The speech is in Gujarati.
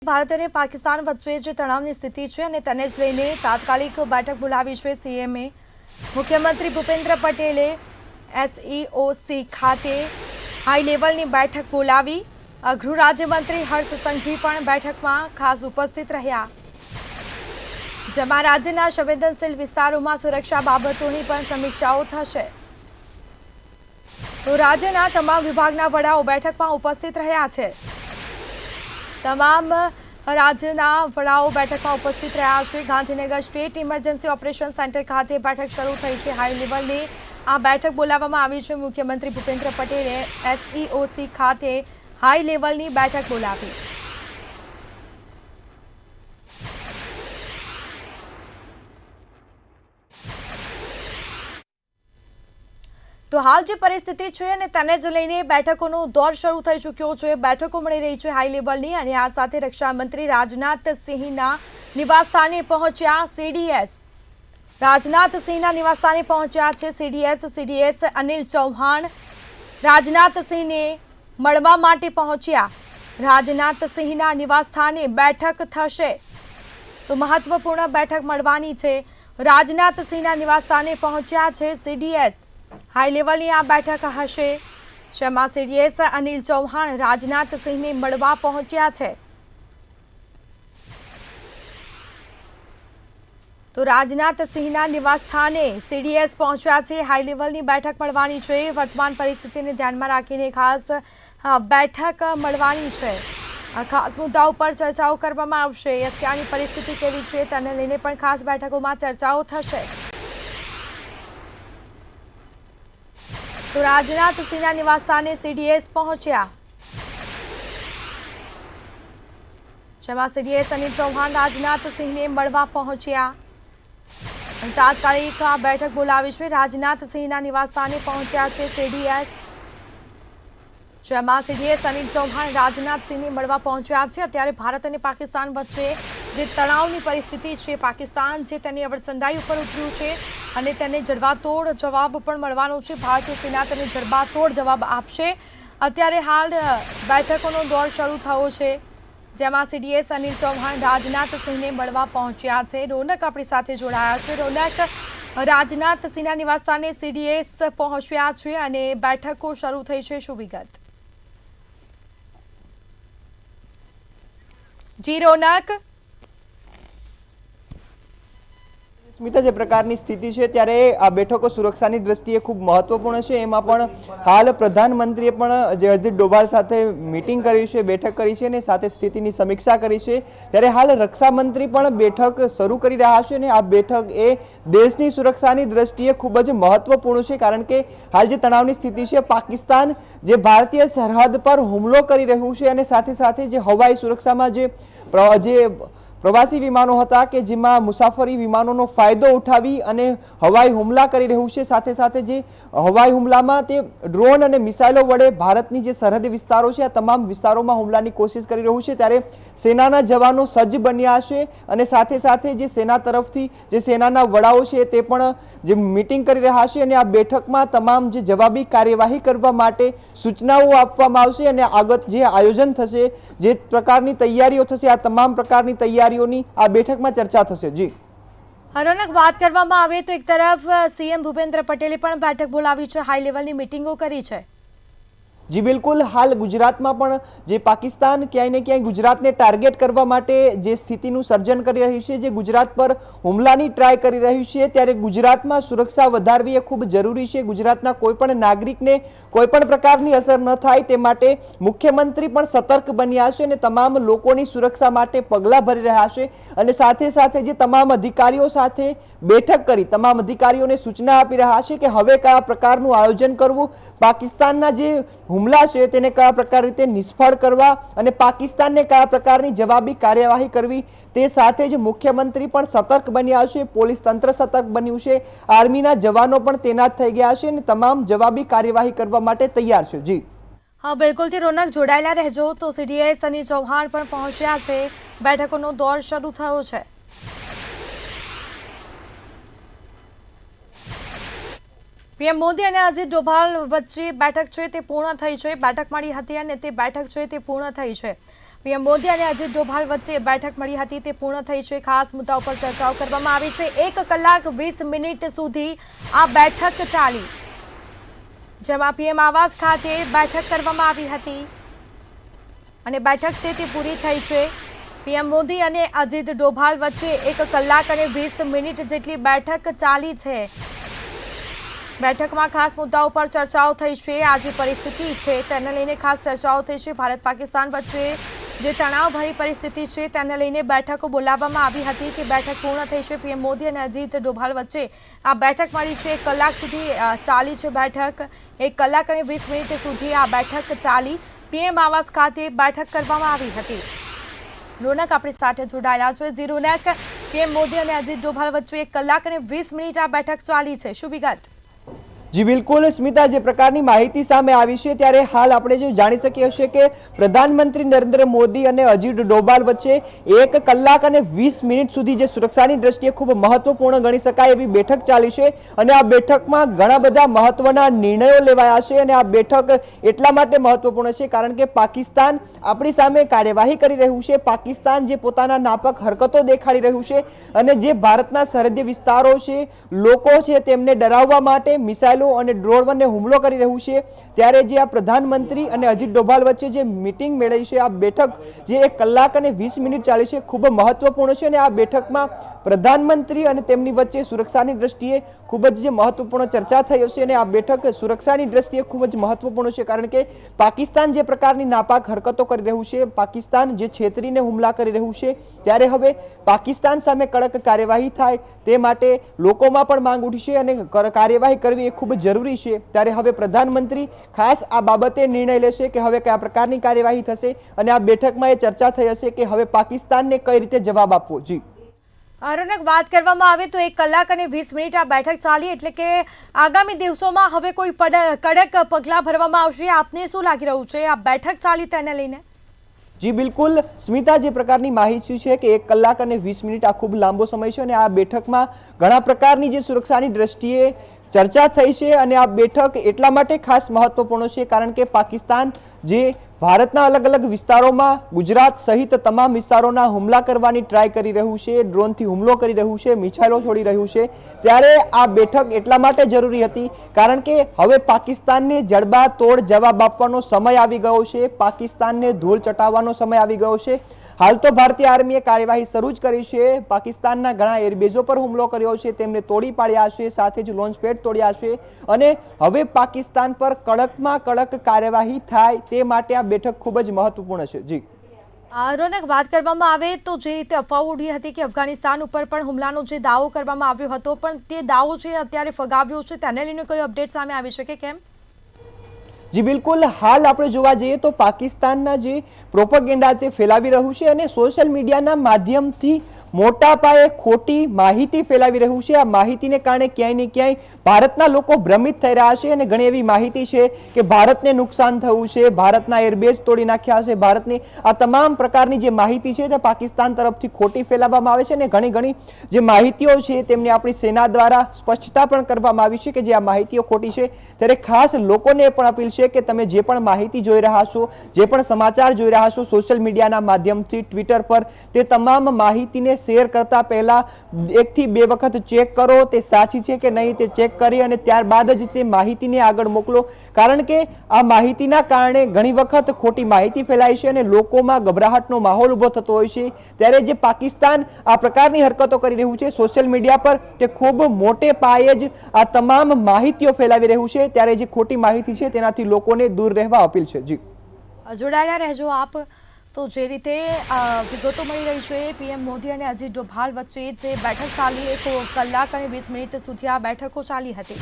ભારત અને પાકિસ્તાન વચ્ચે જે તણાવની સ્થિતિ છે અને તેને જ લઈને તાત્કાલિક બેઠક બોલાવી છે સીએમએ મુખ્યમંત્રી ભૂપેન્દ્ર પટેલે એસઈઓસી ખાતે હાઈ લેવલની બેઠક બોલાવી ગૃહ રાજ્યમંત્રી હર્ષ સંઘવી પણ બેઠકમાં ખાસ ઉપસ્થિત રહ્યા જેમાં રાજ્યના સંવેદનશીલ વિસ્તારોમાં સુરક્ષા બાબતોની પણ સમીક્ષાઓ થશે તો રાજ્યના તમામ વિભાગના વડાઓ બેઠકમાં ઉપસ્થિત રહ્યા છે તમામ રાજ્યના વડાઓ બેઠકમાં ઉપસ્થિત રહ્યા છે Gandhinagar state emergency operation centre ખાતે બેઠક શરૂ થઈ છે હાઈ લેવલની આ બેઠક બોલાવવામાં આવી છે મુખ્યમંત્રી ભૂપેન્દ્ર પટેલે એસઈઓસી ખાતે હાઈ લેવલની બેઠક બોલાવી તો હાલ જે પરિસ્થિતિ છે અને તેને જ લઈને બેઠકોનો દોર શરૂ થઈ ચૂક્યો છે બેઠકો મળી રહી છે હાઈ લેવલની અને આ સાથે રક્ષા મંત્રી રાજનાથસિંહના નિવાસસ્થાને પહોંચ્યા સીડીએસ રાજનાથસિંહના નિવાસસ્થાને પહોંચ્યા છે સીડીએસ અનિલ ચૌહાણ રાજનાથસિંહને મળવા માટે પહોંચ્યા રાજનાથસિંહના નિવાસસ્થાને બેઠક થશે તો મહત્વપૂર્ણ બેઠક મળવાની છે રાજનાથસિંહના નિવાસસ્થાને પહોંચ્યા છે સીડીએસ હાઈ લેવલની આ બેઠક હશે જેમાં સીડીએસ અનિલ ચૌહાણ રાજનાથસિંહને મળવા પહોંચ્યા છે તો રાજનાથસિંહના નિવાસસ્થાને સીડીએસ પહોંચ્યા છે હાઈ લેવલની બેઠક મળવાની છે વર્તમાન પરિસ્થિતિને ધ્યાનમાં રાખીને ખાસ બેઠક મળવાની છે ખાસ મુદ્દા ઉપર ચર્ચાઓ કરવામાં આવશે અત્યારની પરિસ્થિતિ કેવી છે તેને લઈને પણ ખાસ બેઠકોમાં ચર્ચાઓ થશે તો રાજનાથસિંહના નિવાસસ્થાને સીડીએસ પહોંચ્યા જેમાં સીડીએસ અનિલ ચૌહાણ રાજનાથસિંહને મળવા પહોંચ્યા તાત્કાલિક આ બેઠક બોલાવી છે રાજનાથસિંહના નિવાસસ્થાને પહોંચ્યા છે સીડીએસ જેમાં સીડીએસ અનિલ ચૌહાણ રાજનાથસિંહને મળવા પહોંચ્યા છે અત્યારે ભારત અને પાકિસ્તાન વચ્ચે જે તણાવની પરિસ્થિતિ છે પાકિસ્તાન જે તેની અવરસંડાઈ ઉપર ઉતર્યું છે અને તેને જડબાતોડ જવાબ પણ મળવાનો છે ભારતીય સેના તેને જડબાતોડ જવાબ આપશે અત્યારે હાલ બેઠકોનો દોર શરૂ થયો છે જેમાં સીડીએસ અનિલ ચૌહાણ રાજનાથસિંહને મળવા પહોંચ્યા છે રોનક આપણી સાથે જોડાયા છે રોનક રાજનાથસિંહના નિવાસસ્થાને સીડીએસ પહોંચ્યા છે અને બેઠકો શરૂ થઈ છે શું વિગત જી રોનક સ્મિતા જે પ્રકારની સ્થિતિ છે ત્યારે આ બેઠકો સુરક્ષાની દ્રષ્ટિએ ખૂબ મહત્વપૂર્ણ છે એમાં પણ હાલ પ્રધાનમંત્રીએ પણ જે અજીત ડોભાલ સાથે મીટિંગ કરી છે બેઠક કરી છે અને સાથે સ્થિતિની સમીક્ષા કરી છે ત્યારે હાલ રક્ષા મંત્રી પણ બેઠક શરૂ કરી રહ્યા છે અને આ બેઠક એ દેશની સુરક્ષાની દ્રષ્ટિએ ખૂબ જ મહત્વપૂર્ણ છે કારણ કે હાલ જે તણાવની સ્થિતિ છે પાકિસ્તાન જે ભારતીય સરહદ પર હુમલો કરી રહ્યું છે અને સાથે સાથે જે હવાઈ સુરક્ષામાં જે પ્રવાસી વિમાનો હતા કે જેમાં મુસાફરી વિમાનોનો ફાયદો ઉઠાવી અને હવાઈ હુમલા કરી રહ્યું છે સાથે સાથે જે હવાઈ હુમલામાં તે ડ્રોન અને મિસાઇલો વડે ભારતની જે સરહદી વિસ્તારો છે આ તમામ વિસ્તારોમાં હુમલાની કોશિશ કરી રહ્યું છે ત્યારે સેનાના જવાનો સજ્જ બન્યા છે અને સાથે સાથે જે સેના તરફથી જે સેનાના વડાઓ છે તે પણ જે મીટિંગ કરી રહ્યા છે અને આ બેઠકમાં તમામ જે જવાબી કાર્યવાહી કરવા માટે સૂચનાઓ આપવામાં આવશે અને આગળ જે આયોજન થશે જે પ્રકારની તૈયારીઓ થશે આ તમામ પ્રકારની તૈયારીઓની આ બેઠકમાં ચર્ચા થશે જી રોનક વાત કરવામાં આવે તો એક તરફ સીએમ ભૂપેન્દ્ર પટેલે પણ બેઠક બોલાવી છે હાઈ લેવલની મીટિંગો કરી છે જી બિલકુલ હાલ ગુજરાતમાં પણ જે પાકિસ્તાન ક્યાંય ને ક્યાંય ગુજરાતને ટાર્ગેટ કરવા માટે જે સ્થિતિનું સર્જન કરી રહ્યું છે જે ગુજરાત પર હુમલાની ટ્રાય કરી રહ્યું છે ત્યારે ગુજરાતમાં સુરક્ષા વધારવી એ ખૂબ જરૂરી છે ગુજરાતના કોઈ પણ નાગરિકને કોઈ પણ પ્રકારની અસર ન થાય તે માટે મુખ્યમંત્રી પણ સતર્ક બન્યા છે અને તમામ લોકોની સુરક્ષા માટે પગલાં ભરી રહ્યા છે અને સાથે સાથે જે તમામ અધિકારીઓ સાથે બેઠક કરી તમામ અધિકારીઓને સૂચના આપી રહ્યા છે કે હવે કયા પ્રકારનું આયોજન કરવું પાકિસ્તાનના જે હુમલા છે તેને કયા પ્રકાર રીતે નિષ્ફળ કરવા અને પાકિસ્તાનને કયા પ્રકારની જવાબી કાર્યવાહી કરવી તે સાથે જ મુખ્યમંત્રી પણ સતર્ક બન્યા છે પોલીસ તંત્ર સતર્ક બન્યું છે આર્મીના જવાનો પણ તૈનાત થઈ ગયા છે અને તમામ જવાબી કાર્યવાહી કરવા માટે તૈયાર છે જી હા બિલકુલથી રોનક જોડાયેલા રહેજો તો સીડીએસ અને ચૌહાણ પણ પહોંચ્યા છે બેઠકોનો દોર શરૂ થયો છે પીએમ મોદી અને અજીત ડોભાલ વચ્ચે બેઠક છે તે પૂર્ણ થઈ છે બેઠક મળી હતી અને તે બેઠક છે તે પૂર્ણ થઈ છે પીએમ મોદી અને અજીત ડોભાલ વચ્ચે બેઠક મળી હતી તે પૂર્ણ થઈ છે. ખાસ મુદ્દાઓ પર ચર્ચાઓ કરવામાં આવી છે. 1 કલાક 20 મિનિટ સુધી આ બેઠક ચાલી, જેમાં પીએમ આવાસ ખાતે બેઠક કરવામાં આવી હતી અને બેઠક છે તે પૂરી થઈ છે. પીએમ મોદી અને અજીત ડોભાલ વચ્ચે 1 કલાક અને 20 મિનિટ જેટલી બેઠક ચાલી છે. બેઠકમાં ખાસ મુદ્દાઓ પર ચર્ચાઓ થઈ છે. આ જે પરિસ્થિતિ છે તેને લઈને ખાસ ચર્ચાઓ થઈ છે. ભારત પાકિસ્તાન વચ્ચે જે તણાવભરી પરિસ્થિતિ છે તેને લઈને બેઠકો બોલાવવામાં આવી હતી કે બેઠક પૂર્ણ થઈ છે. પીએમ મોદી અને અજીત ડોભાલ વચ્ચે આ બેઠક મળી છે. 1 કલાક સુધી ચાલી છે બેઠક. 1 કલાક અને 20 મિનિટ સુધી આ બેઠક ચાલી. પીએમ આવાસ ખાતે બેઠક કરવામાં આવી હતી. રોનક આપણી સાથે જોડાયેલા છે. જી રોનક, પીએમ મોદી અને અજીત ડોભાલ વચ્ચે 1 કલાક અને 20 મિનિટ આ બેઠક ચાલી છે, શું વિગત? જી બિલકુલ સ્મિતા, જે પ્રકારની માહિતી સામે આવી છે ત્યારે હાલ આપણે જે જાણી શકીએ છીએ કે પ્રધાનમંત્રી નરેન્દ્ર મોદી અને અજીત ડોભાલ વચ્ચે 1 કલાક અને 20 મિનિટ સુધી જે સુરક્ષાની દ્રષ્ટિએ ખૂબ મહત્વપૂર્ણ ગણી શકાય એવી બેઠક ચાલી છે અને આ બેઠકમાં ઘણા બધા મહત્વના નિર્ણયો લેવાયા છે અને આ બેઠક એટલા માટે મહત્વપૂર્ણ છે કારણ કે પાકિસ્તાન આપણી સામે કાર્યવાહી કરી રહ્યું છે. પાકિસ્તાન જે પોતાના નાપાક હરકતો દેખાડી રહ્યું છે અને જે ભારતના સરહદી વિસ્તારો છે, લોકો છે, તેમને ડરાવવા માટે મિસાઇલ અને ડ્રોનને હુમલો કરી રહ્યું છે. ત્યારે જે આ પ્રધાનમંત્રી અને અજીત ડોભાલ વચ્ચે જે મીટિંગ મેળવી છે, આ બેઠક જે 1 કલાક અને 20 મિનિટ ચાલી છે, ખૂબ મહત્વપૂર્ણ છે અને આ બેઠકમાં પ્રધાનમંત્રી અને તેમની વચ્ચે સુરક્ષાની દ્રષ્ટિએ ખૂબ જ જે મહત્વપૂર્ણ ચર્ચા થઈ હશે અને આ બેઠક સુરક્ષાની દ્રષ્ટિએ ખૂબ જ મહત્વપૂર્ણ છે કારણ કે પાકિસ્તાન જે પ્રકારની નાપાક હરકતો કરી રહ્યું છે, પાકિસ્તાન જે છેતરીને હુમલા કરી રહ્યું છે, ત્યારે હવે પાકિસ્તાન સામે કડક કાર્યવાહી થાય તે માટે લોકોમાં પણ માંગ ઉઠી છે અને કાર્યવાહી કરવી એ ખૂબ જ જરૂરી છે. ત્યારે હવે પ્રધાનમંત્રી ખાસ આ બાબતે નિર્ણય લેશે કે હવે કયા પ્રકારની કાર્યવાહી થશે અને આ બેઠકમાં એ ચર્ચા થઈ હશે કે હવે પાકિસ્તાનને કઈ રીતે જવાબ આપવો. જી રોનક, વાત કરવામાં આવે તો 1 કલાક અને 20 મિનિટ આ બેઠક ચાલી, એટલે કે આગામી દિવસોમાં હવે કોઈ કડક પગલાં ભરવામાં આવશે. આપને શું લાગી રહ્યું છે આ બેઠક ચાલી તેને લઈને? જી બિલકુલ સ્મિતા, જે પ્રકારની માહિતી છે કે 1 કલાક અને 20 મિનિટ આ ખૂબ લાંબો સમય છે અને આ બેઠકમાં ઘણા પ્રકારની જે સુરક્ષાની દ્રષ્ટિએ ચર્ચા થઈ છે અને આ બેઠક એટલા માટે ખાસ મહત્વપૂર્ણ છે કારણ કે પાકિસ્તાન જે ભારતના અલગ અલગ વિસ્તારોમાં, ગુજરાત સહિત તમામ વિસ્તારોના હુમલા કરવાની ટ્રાય કરી રહ્યું છે, ડ્રોનથી હુમલો કરી રહ્યું છે, મિસાઇલો છોડી રહ્યું છે, ત્યારે આ બેઠક એટલા માટે જરૂરી હતી કારણ કે હવે પાકિસ્તાનને જડબાતોડ જવાબ આપવાનો સમય આવી ગયો છે. પાકિસ્તાનને ધૂળ ચટાવવાનો સમય આવી ગયો છે. હાલ તો ભારતીય આર્મીએ કાર્યવાહી શરૂ જ કરી છે. પાકિસ્તાનના ઘણા એરબેઝો પર હુમલો કર્યો છે, તેમને તોડી પાડ્યા છે, સાથે જ લોન્ચ પેડ તોડ્યા છે અને હવે પાકિસ્તાન પર કડકમાં કડક કાર્યવાહી થાય તે માટે આ બેઠક ખૂબ જ મહત્વપૂર્ણ છે. જી રોનક, વાત કરવામાં આવે તો જે રીતે અફવાઓ ઉડી હતી કે અફઘાનિસ્તાન ઉપર પણ હુમલાનો જે દાવો કરવામાં આવ્યો હતો, પણ તે દાવો છે અત્યારે ફગાવ્યો છે, તેને લઈને કોઈ અપડેટ સામે આવી છે કે કેમ? જી બિલકુલ, હાલ આપણે જોવા જઈએ તો પાકિસ્તાનના જે પ્રોપેગેન્ડા તે ફેલાવી રહ્યું છે અને સોશિયલ મીડિયાના માધ્યમથી મોટા પાયે ખોટી માહિતી ફેલાવી રહ્યું છે. આ માહિતીને કારણે ક્યાંય ને ક્યાંય ભારતના લોકો ભ્રમિત થઈ રહ્યા છે અને ઘણી એવી માહિતી છે કે ભારતને નુકસાન થયું છે, ભારતના એરબેઝ તોડી નાખ્યા છે, ભારતની આ તમામ પ્રકારની જે માહિતી છે તે પાકિસ્તાન તરફથી ખોટી ફેલાવવામાં આવે છે અને ઘણી જે માહિતીઓ છે તેમની આપણી સેના દ્વારા સ્પષ્ટતા પણ કરવામાં આવી છે કે જે આ માહિતીઓ ખોટી છે. ત્યારે ખાસ લોકોને પણ અપીલ છે કે તમે જે પણ માહિતી જોઈ રહ્યા છો, જે પણ સમાચાર જોઈ રહ્યા છો સોશિયલ મીડિયાના માધ્યમથી, ટ્વિટર પર, તે તમામ માહિતીને શેર કરતા પહેલા 1 થી 2 વખત ચેક કરો તે સાચી છે કે નહીં તે ચેક કરી અને ત્યારબાદ જ તે માહિતીને આગળ મોકલો કારણ કે આ માહિતીના કારણે ઘણી વખત ખોટી માહિતી ફેલાય છે અને લોકોમાં ગભરાહટનો માહોલ ઊભો થતો હોય છે. ત્યારે જે પાકિસ્તાન આ પ્રકારની હરકતો કરી રહ્યું છે સોશિયલ મીડિયા પર, તે ખૂબ મોટે પાયે જ આ તમામ માહિતીઓ ફેલાવી રહ્યું છે. ત્યારે જે ખોટી માહિતી છે તેનાથી લોકોને દૂર રહેવા અપીલ છે. જી જોડાયેલા રહેજો આપ. તો જે રીતે વિગતો મળી રહી છે, પીએમ મોદી અને અજીત ડોભાલ વચ્ચે જે બેઠક ચાલી 1 કલાક અને 20 મિનિટ સુધી આ બેઠકો ચાલી હતી.